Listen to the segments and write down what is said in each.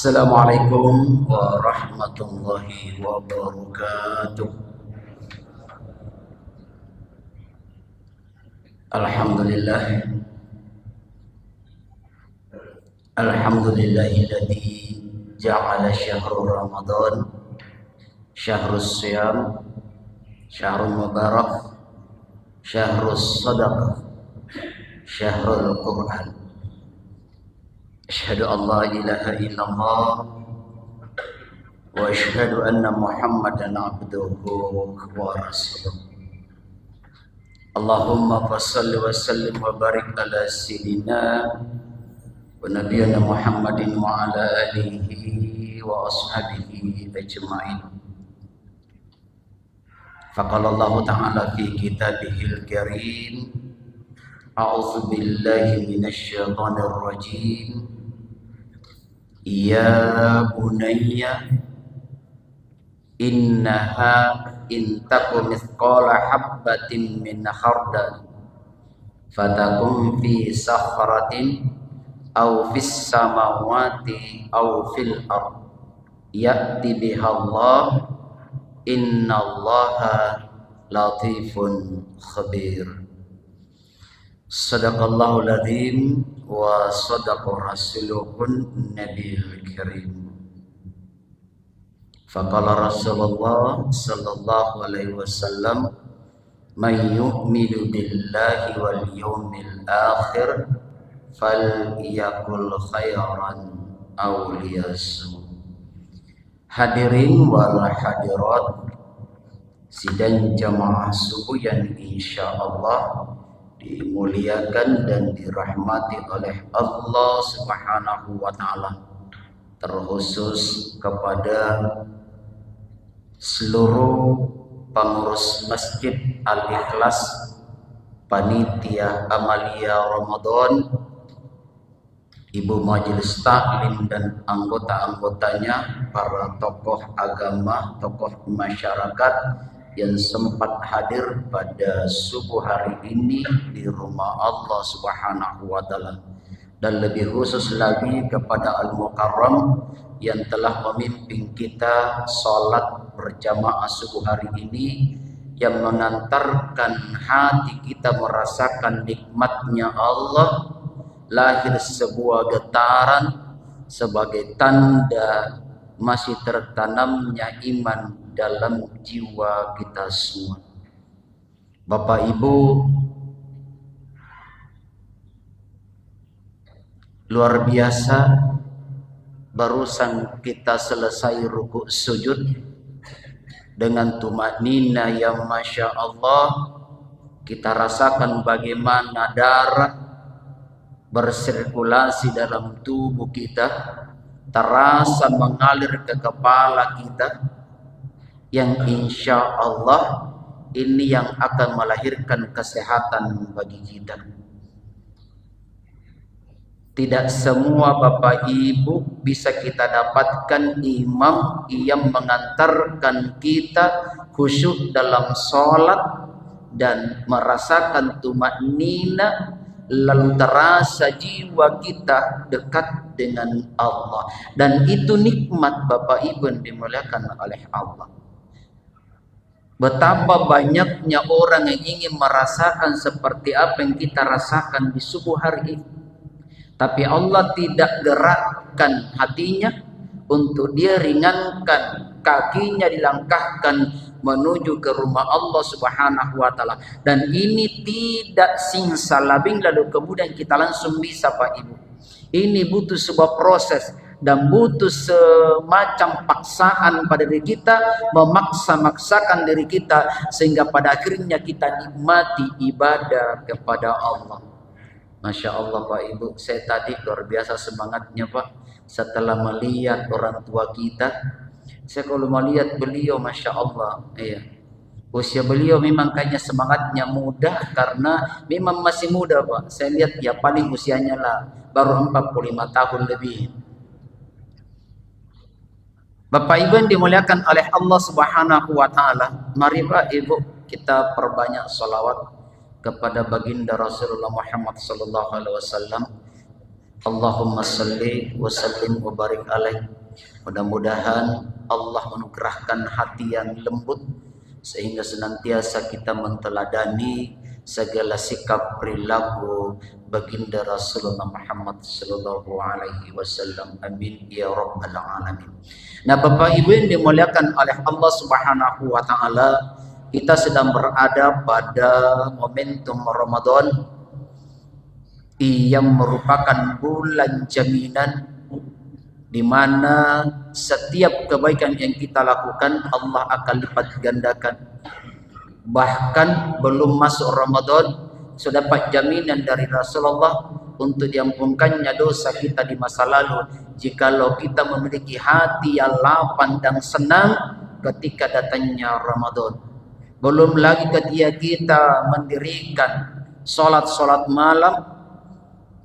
Assalamualaikum warahmatullahi wabarakatuh. Alhamdulillah, alhamdulillahilladzi ja'ala syahrul Ramadan syahrus siyam, syahrul mubarak, syahrus sadaqah, syahrul Qur'an. Asyhadu an la ilaha illallah wa asyhadu anna Muhammadan abduhu wa rasuluh. Allahumma fassalli wa sallim wa barik ala sayyidina wa nabiyyina Muhammadin wa ala alihi wa ashabihi ajma'in. Faqala Allah ta'ala fi kitabihil karim, a'udzu billahi minasy syaithanir rajim. Ya bunayya innaha in taku mithqala habbatin min khardal fatakum fi sakhratin aw fis samawati aw fil ard ya'ti biha Allah innallaha latifun khabir. Sadaqallahul adzim wa sadaqa rasuluhun nabiyil karim. Faqala Rasulullah sallallahu alaihi wasallam, "Man yu'minu billahi wal yawmil akhir falyakul khairan aw liyasmut." Hadirin wal hadirat sidang jamaah subuh yang insyaallah dimuliakan dan dirahmati oleh Allah Subhanahu wa taala, terkhusus kepada seluruh pengurus Masjid Al-Ikhlas, panitia Amalia Ramadan, ibu majelis taklim dan anggota-anggotanya, para tokoh agama, tokoh masyarakat yang sempat hadir pada subuh hari ini di rumah Allah Subhanahu wa taala, dan lebih khusus lagi kepada Al-Mukarram yang telah memimpin kita salat berjamaah subuh hari ini, yang mengantarkan hati kita merasakan nikmatnya Allah, lahir sebuah getaran sebagai tanda masih tertanamnya iman dalam jiwa kita semua. Bapak Ibu, luar biasa, barusan kita selesai rukuk sujud dengan tumanina yang Masya Allah. Kita rasakan bagaimana darah bersirkulasi dalam tubuh kita, terasa mengalir ke kepala kita, yang insya Allah ini yang akan melahirkan kesehatan bagi kita. Tidak semua Bapak Ibu bisa kita dapatkan imam yang mengantarkan kita khusyuk dalam sholat dan merasakan tumanina, lalu terasa jiwa kita dekat dengan Allah. Dan itu nikmat Bapak Ibu yang dimuliakan oleh Allah. Betapa banyaknya orang yang ingin merasakan seperti apa yang kita rasakan di subuh hari ini, tapi Allah tidak gerakkan hatinya untuk dia ringankan kakinya, dilangkahkan menuju ke rumah Allah Subhanahu wa taala. Dan ini tidak simsalabim lalu kemudian kita langsung bisa Pak Ibu. Ini butuh sebuah proses dan butuh semacam paksaan pada diri kita, memaksa-maksakan diri kita sehingga pada akhirnya kita nikmati ibadah kepada Allah. Masya Allah Pak Ibu, saya tadi luar biasa semangatnya Pak setelah melihat orang tua kita. Saya kalau melihat beliau Masya Allah, iya, usia beliau memang kayaknya semangatnya muda karena memang masih muda Pak. Saya lihat ya paling usianya lah baru 45 tahun lebih. Bapak Ibu yang dimuliakan oleh Allah Subhanahu wa taala, mari Pak Ibu kita perbanyak salawat kepada baginda Rasulullah Muhammad sallallahu alaihi wasallam. Allahumma salli wa sallim wa barik alaih. Mudah-mudahan Allah menugerahkan hati yang lembut sehingga senantiasa kita menteladani segala sikap perilaku baginda Rasulullah Muhammad sallallahu alaihi wasallam. Amin ya rabbal alamin. Nah, Bapak Ibu yang dimuliakan oleh Allah Subhanahu wa taala, kita sedang berada pada momentum Ramadan yang merupakan bulan jaminan di mana setiap kebaikan yang kita lakukan Allah akan lipat gandakan. Bahkan belum masuk Ramadan sudah dapat jaminan dari Rasulullah untuk diampunkannya dosa kita di masa lalu jikalau kita memiliki hati yang lapang dan senang ketika datangnya Ramadan. Belum lagi ketika kita mendirikan salat malam,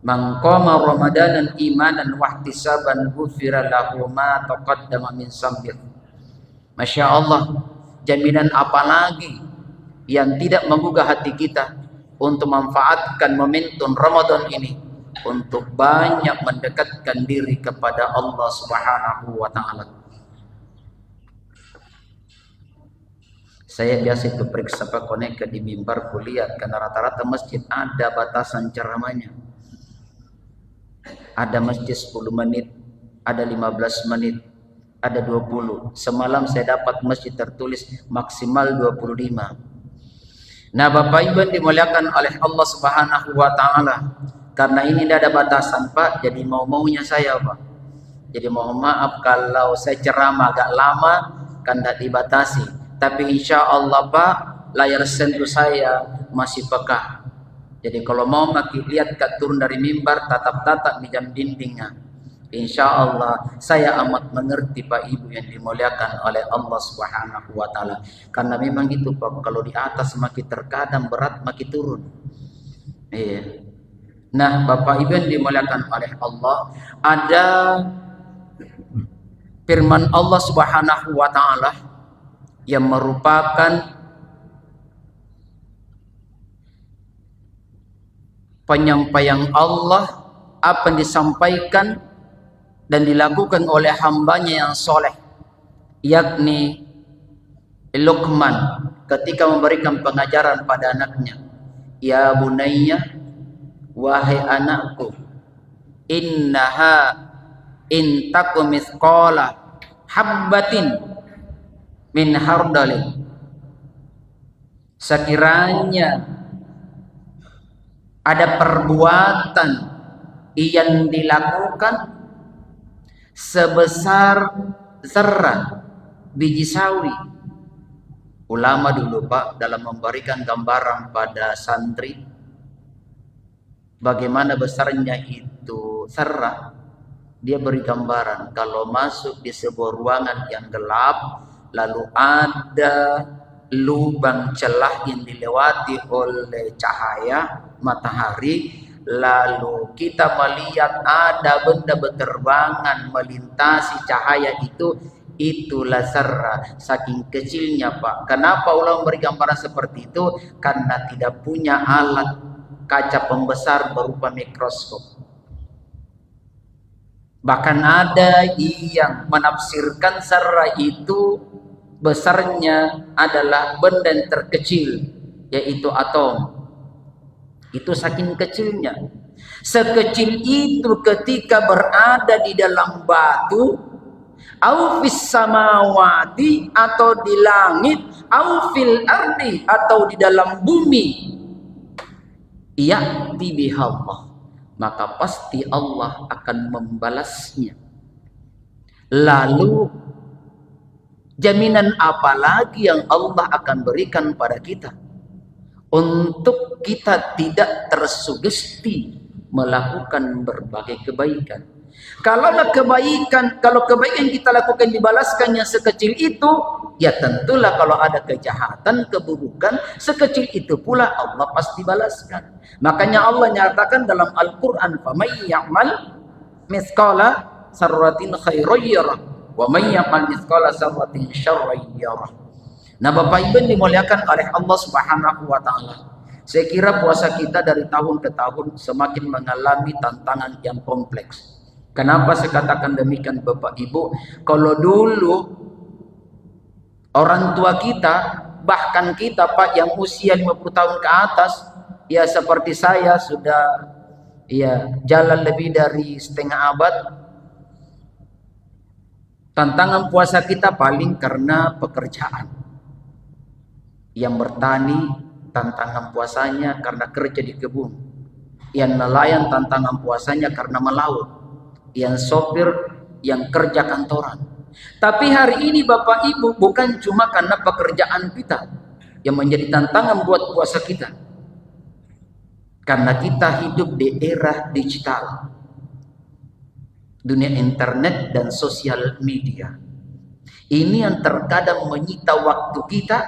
man qama ramadanan imanan wahtisaban ghufira lahu ma taqaddama min sambih. Masya Allah, jaminan apa lagi yang tidak menggugah hati kita untuk memanfaatkan momentum Ramadan ini untuk banyak mendekatkan diri kepada Allah Subhanahu wa taala. Saya biasa itu periksa konek di mimbar kuliah karena rata-rata masjid ada batasan ceramahnya. Ada masjid 10 menit, ada 15 menit, ada 20. Semalam saya dapat masjid tertulis maksimal 25. Nah, Bapak Ibu yang dimuliakan oleh Allah Subhanahu wa taala, karena ini tidak ada batasan, Pak, jadi mau-maunya saya, Pak. Jadi mohon maaf kalau saya ceramah agak lama kan tidak dibatasi. Tapi insya Allah, Pak, layar sentuh saya masih peka. Jadi kalau mau lihat kat turun dari mimbar, tatap-tatap di jam dindingnya. Insya Allah saya amat mengerti Pak Ibu yang dimuliakan oleh Allah Subhanahu wa taala. Karena memang itu Pak, kalau di atas makin terkadang berat makin turun. Iya. Nah, Bapak Ibu yang dimuliakan oleh Allah, ada firman Allah Subhanahu wa taala yang merupakan penyampaian Allah apa yang disampaikan dan dilakukan oleh hambanya yang soleh, yakni Luqman ketika memberikan pengajaran pada anaknya. Ya bunayya, wahai anakku, innaha in taku mithqala habbatin min hardalin, sekiranya ada perbuatan yang dilakukan sebesar zarah biji sawi. Ulama dulu Pak dalam memberikan gambaran pada santri bagaimana besarnya itu zarah, dia beri gambaran kalau masuk di sebuah ruangan yang gelap lalu ada lubang celah yang dilewati oleh cahaya matahari, lalu kita melihat ada benda berterbangan melintasi cahaya itu, itulah zarah. Saking kecilnya Pak. Kenapa ulama memberi gambaran seperti itu? Karena tidak punya alat kaca pembesar berupa mikroskop. Bahkan ada yang menafsirkan zarah itu besarnya adalah benda yang terkecil, yaitu atom. Itu saking kecilnya. Sekecil itu ketika berada di dalam batu, au fis samawati, atau di langit, au fil ardi, atau di dalam bumi, ya'ti bihallah, maka pasti Allah akan membalasnya. Lalu jaminan apa lagi yang Allah akan berikan pada kita untuk kita tidak tersugesti melakukan berbagai kebaikan? Kalau kebaikan kita lakukan dibalaskannya sekecil itu, ya tentulah kalau ada kejahatan, keburukan, sekecil itu pula Allah pasti balaskan. Makanya Allah nyatakan dalam Al-Quran, فَمَنْ يَعْمَلْ مِثْقَالَ سَرَّةٍ خَيْرًا يَرَهُ وَمَنْ يَعْمَلْ مِثْقَالَ سَرَّةٍ شَرًّا يَرَهُ. Nah, Bapak Ibu dimuliakan oleh Allah Subhanahu wa taala, Saya kira puasa kita dari tahun ke tahun semakin mengalami tantangan yang kompleks. Kenapa saya katakan demikian Bapak Ibu? Kalau dulu orang tua kita, bahkan kita Pak yang usia 50 tahun ke atas, ya seperti saya sudah ya jalan lebih dari setengah abad. Tantangan puasa kita paling karena pekerjaan. Yang bertani tantangan puasanya karena kerja di kebun. Yang nelayan tantangan puasanya karena melaut. Yang sopir yang kerja kantoran. Tapi hari ini Bapak Ibu bukan cuma karena pekerjaan kita yang menjadi tantangan buat puasa kita. Karena kita hidup di era digital. Dunia internet dan sosial media. Ini yang terkadang menyita waktu kita,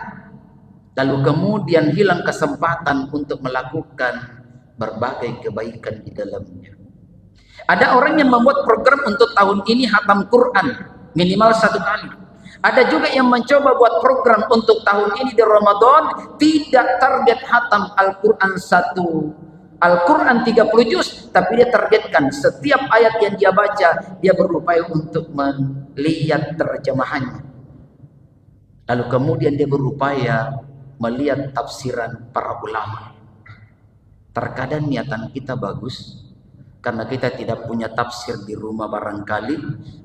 lalu kemudian hilang kesempatan untuk melakukan berbagai kebaikan di dalamnya. Ada orang yang membuat program untuk tahun ini hatam Quran minimal 1 kali. Ada juga yang mencoba buat program untuk tahun ini di Ramadan tidak target hatam Al-Quran 30 juz, tapi dia targetkan setiap ayat yang dia baca dia berupaya untuk melihat terjemahannya. Lalu kemudian dia berupaya melihat tafsiran para ulama. Terkadang niatan kita bagus, karena kita tidak punya tafsir di rumah barangkali,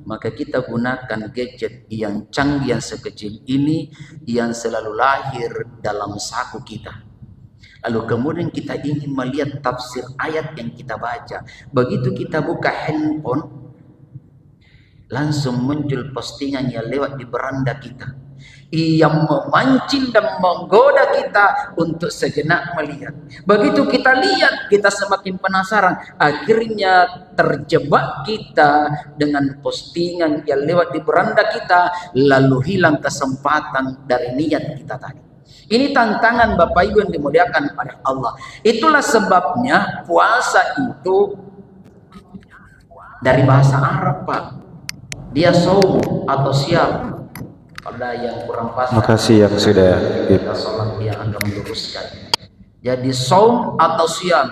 maka kita gunakan gadget yang canggih yang sekecil ini yang selalu lahir dalam saku kita. Lalu kemudian kita ingin melihat tafsir ayat yang kita baca. Begitu kita buka handphone, langsung muncul postingan yang lewat di beranda kita, yang memancing dan menggoda kita untuk sejenak melihat. Begitu kita lihat, kita semakin penasaran. Akhirnya terjebak kita dengan postingan yang lewat di beranda kita, lalu hilang kesempatan dari niat kita tadi. Ini tantangan Bapak Ibu yang dimuliakan oleh Allah. Itulah sebabnya puasa itu dari bahasa Arab Pak. Dia saum atau siam. Pada yang kurang pas. Makasih yang sudah kita sholat yang agak meluruskan. Jadi saum atau siam.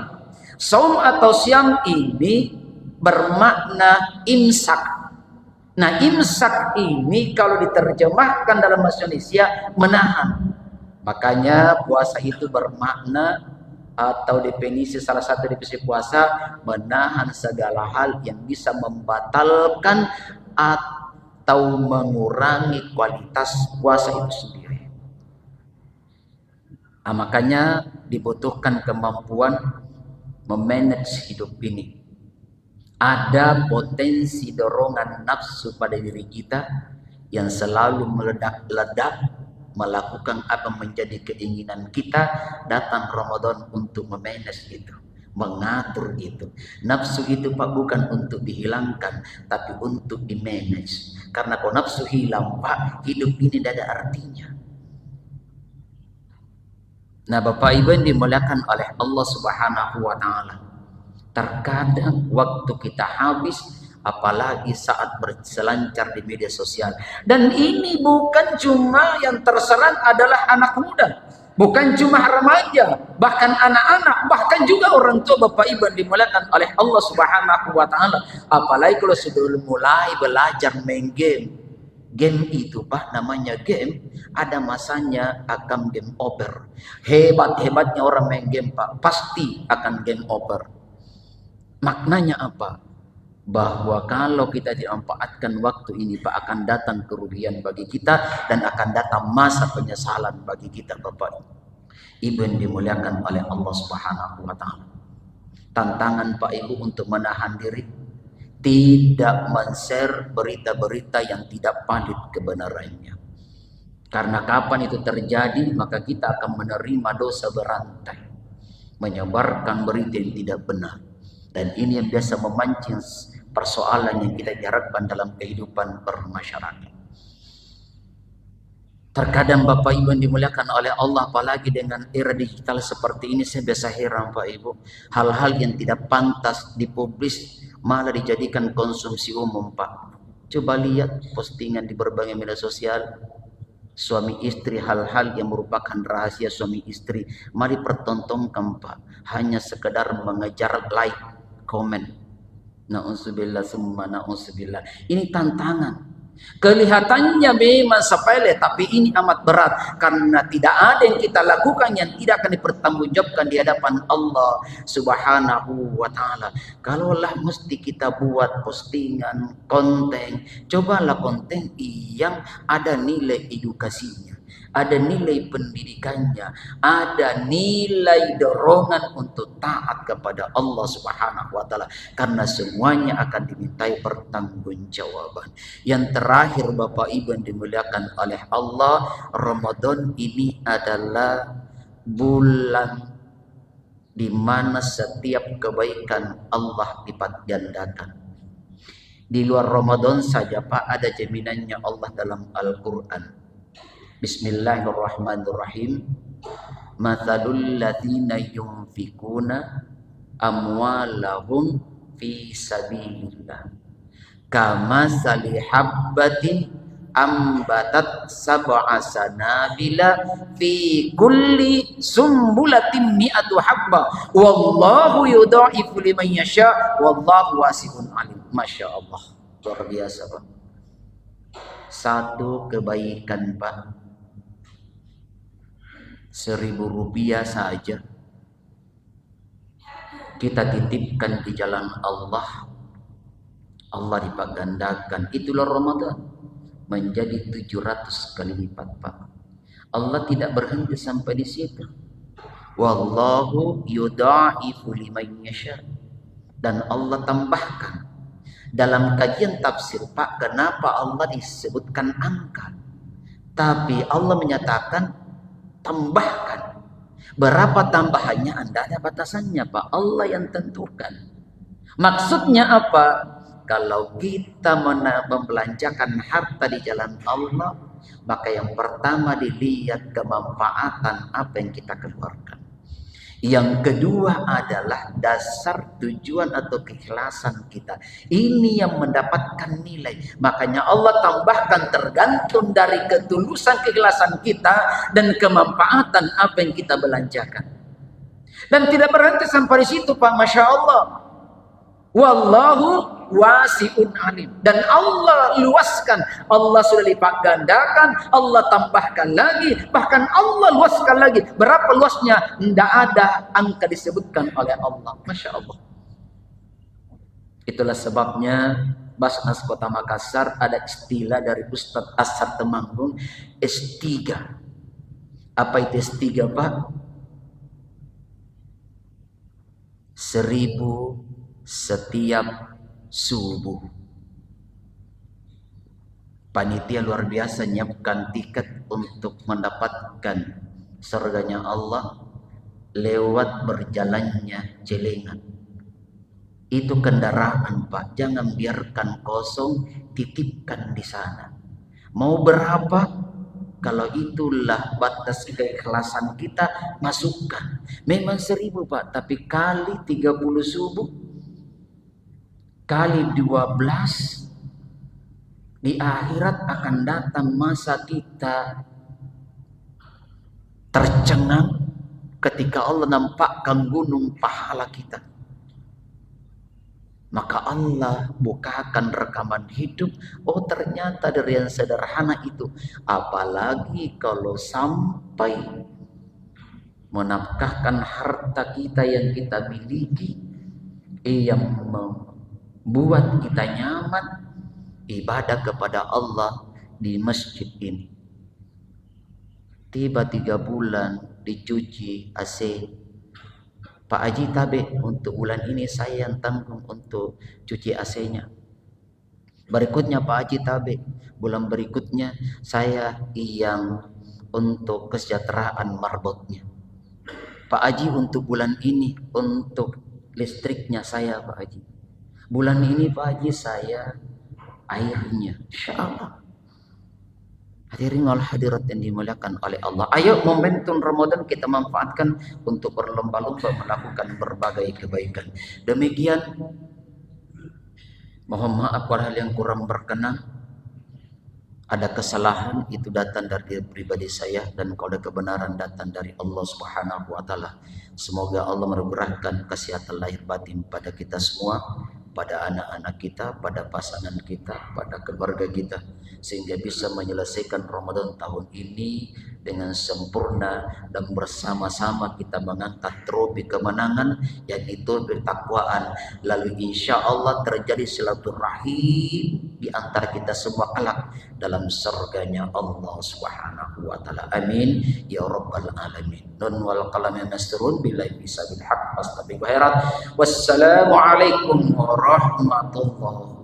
Saum atau siam ini bermakna imsak. Nah imsak ini kalau diterjemahkan dalam bahasa Indonesia menahan. Makanya puasa itu bermakna atau definisi salah satu definisi puasa menahan segala hal yang bisa membatalkan atau mengurangi kualitas puasa itu sendiri. Nah, makanya dibutuhkan kemampuan memanage hidup ini. Ada potensi dorongan nafsu pada diri kita yang selalu meledak-ledak melakukan apa menjadi keinginan kita. Datang Ramadan untuk memanage itu, mengatur itu. Nafsu itu Pak bukan untuk dihilangkan, tapi untuk dimanage. Karena kalau nafsu hilang Pak, hidup ini tidak ada artinya. Nah Bapak Ibu yang dimuliakan oleh Allah Subhanahu wa Ta'ala, terkadang waktu kita habis, apalagi saat berselancar di media sosial. Dan ini bukan cuma yang terserang adalah anak muda, bukan cuma remaja, bahkan anak-anak, bahkan juga orang tua Bapak Ibu yang dimuliakan oleh Allah Subhanahu wa Ta'ala. Apalagi kalau sudah mulai belajar main game. Game itu Pak namanya game, ada masanya akan game over. Hebat-hebatnya orang main game Pak, pasti akan game over. Maknanya apa? Bahwa kalau kita dimanfaatkan waktu ini Pak, akan datang kerugian bagi kita dan akan datang masa penyesalan bagi kita Bapak Ibu yang dimuliakan oleh Allah Subhanahu wa Ta'ala. Tantangan Pak Ibu untuk menahan diri, tidak men-share berita-berita yang tidak valid kebenarannya. Karena kapan itu terjadi, maka kita akan menerima dosa berantai, menyebarkan berita yang tidak benar. Dan ini yang biasa memancing persoalan yang kita harapkan dalam kehidupan bermasyarakat. Terkadang Bapak Ibu yang dimuliakan oleh Allah, apalagi dengan era digital seperti ini, saya biasa heran Pak Ibu, hal-hal yang tidak pantas dipublis malah dijadikan konsumsi umum Pak. Coba lihat postingan di berbagai media sosial, suami istri, hal-hal yang merupakan rahasia suami istri, mari pertontonkan Pak. Hanya sekedar mengejar like, komen. Na'udzubillah summa na'udzubillah. Ini tantangan. Kelihatannya memang sepele, tapi ini amat berat karena tidak ada yang kita lakukan yang tidak akan dipertanggungjawabkan di hadapan Allah Subhanahu wa taala. Kalaulah mesti kita buat postingan, konten, cobalah konten yang ada nilai edukasinya, ada nilai pendidikannya, ada nilai dorongan untuk taat kepada Allah Subhanahu wa taala, karena semuanya akan dimintai pertanggungjawaban. Yang terakhir Bapak Ibu yang dimuliakan oleh Allah, Ramadan ini adalah bulan di mana setiap kebaikan Allah lipat gandakan. Di luar Ramadan saja Pak, ada jaminannya Allah dalam Al-Qur'an. Bismillahirrahmanirrahim. Mathalul ladzina yunfikuna amwalahum fi sabilillah kamathali habbatin ambatat sab'a sanabila fi kulli sumbulatin mi'atu habba wallahu yudha'ifu liman yasha wallahu wasi'un alim. Masya Allah, luar biasa Pak. Satu kebaikan Pak, 1.000 rupiah saja kita titipkan di jalan Allah, Allah lipat gandakan. Itulah Ramadan menjadi 700 kali lipat Pak. Allah tidak berhenti sampai di situ. Wallahu yudha'ifu liman yasha. Dan Allah tambahkan. Dalam kajian tafsir Pak, kenapa Allah disebutkan angka? Tapi Allah menyatakan tambahkan. Berapa tambahannya Anda ada batasannya Pak. Allah yang tentukan. Maksudnya apa? Kalau kita membelanjakan harta di jalan Allah, maka yang pertama dilihat kemanfaatan apa yang kita keluarkan. Yang kedua adalah dasar tujuan atau keikhlasan kita. Ini yang mendapatkan nilai. Makanya Allah tambahkan tergantung dari ketulusan keikhlasan kita dan kemanfaatan apa yang kita belanjakan. Dan tidak berhenti sampai di situ Pak, Masya Allah. Wallahu wasi'un alim. Dan Allah luaskan, Allah sudah lipat gandakan, Allah tambahkan lagi, bahkan Allah luaskan lagi. Berapa luasnya? Tidak ada angka disebutkan oleh Allah. Masya Allah. Itulah sebabnya Basnas Kota Makassar ada istilah dari Ustadz Ashar Temanggung, S3. Apa itu S3 Pak? 1.000 setiap subuh. Panitia luar biasa nyiapkan tiket untuk mendapatkan surganya Allah lewat berjalannya celengan. Itu kendaraan Pak, jangan biarkan kosong, titipkan di sana. Mau berapa? Kalau itulah batas keikhlasan kita, masukkan. Memang 1.000 Pak, tapi kali 30 subuh, kali 12, di akhirat akan datang masa kita tercengang ketika Allah nampakkan gunung pahala kita. Maka Allah bukakan rekaman hidup. Oh ternyata dari yang sederhana itu. Apalagi kalau sampai menafkahkan harta kita yang kita miliki, yang membuat kita nyaman ibadah kepada Allah di masjid ini. Tiba 3 bulan dicuci AC. Pak Haji tabe, untuk bulan ini saya yang tanggung untuk cuci AC-nya. Berikutnya Pak Haji tabe, bulan berikutnya saya yang untuk kesejahteraan marbotnya. Pak Haji untuk bulan ini untuk listriknya saya Pak Haji. Bulan ini Pak Haji saya airnya. Insyaallah. Hadirin wal hadirat yang dimuliakan oleh Allah. Ayo momentum Ramadan kita manfaatkan untuk berlomba-lomba melakukan berbagai kebaikan. Demikian, mohon maaf pada hal yang kurang berkenan. ada kesalahan itu datang dari diri pribadi saya, dan kalau ada kebenaran datang dari Allah Subhanahu wa taala. Semoga Allah menugerahkan kesehatan lahir batin pada kita semua, pada anak-anak kita, pada pasangan kita, pada keluarga kita, sehingga bisa menyelesaikan Ramadan tahun ini dengan sempurna dan bersama-sama kita mengangkat trofi kemenangan, yaitu bertakwaan. Lalu insya Allah terjadi silaturahim di antara kita semua kelak dalam surganya Allah Subhanahu wa taala. Amin ya rabbal alamin. Nun wal qalam yasturun billahi bisabil haqq. Wassalamu alaikum warahmatullahi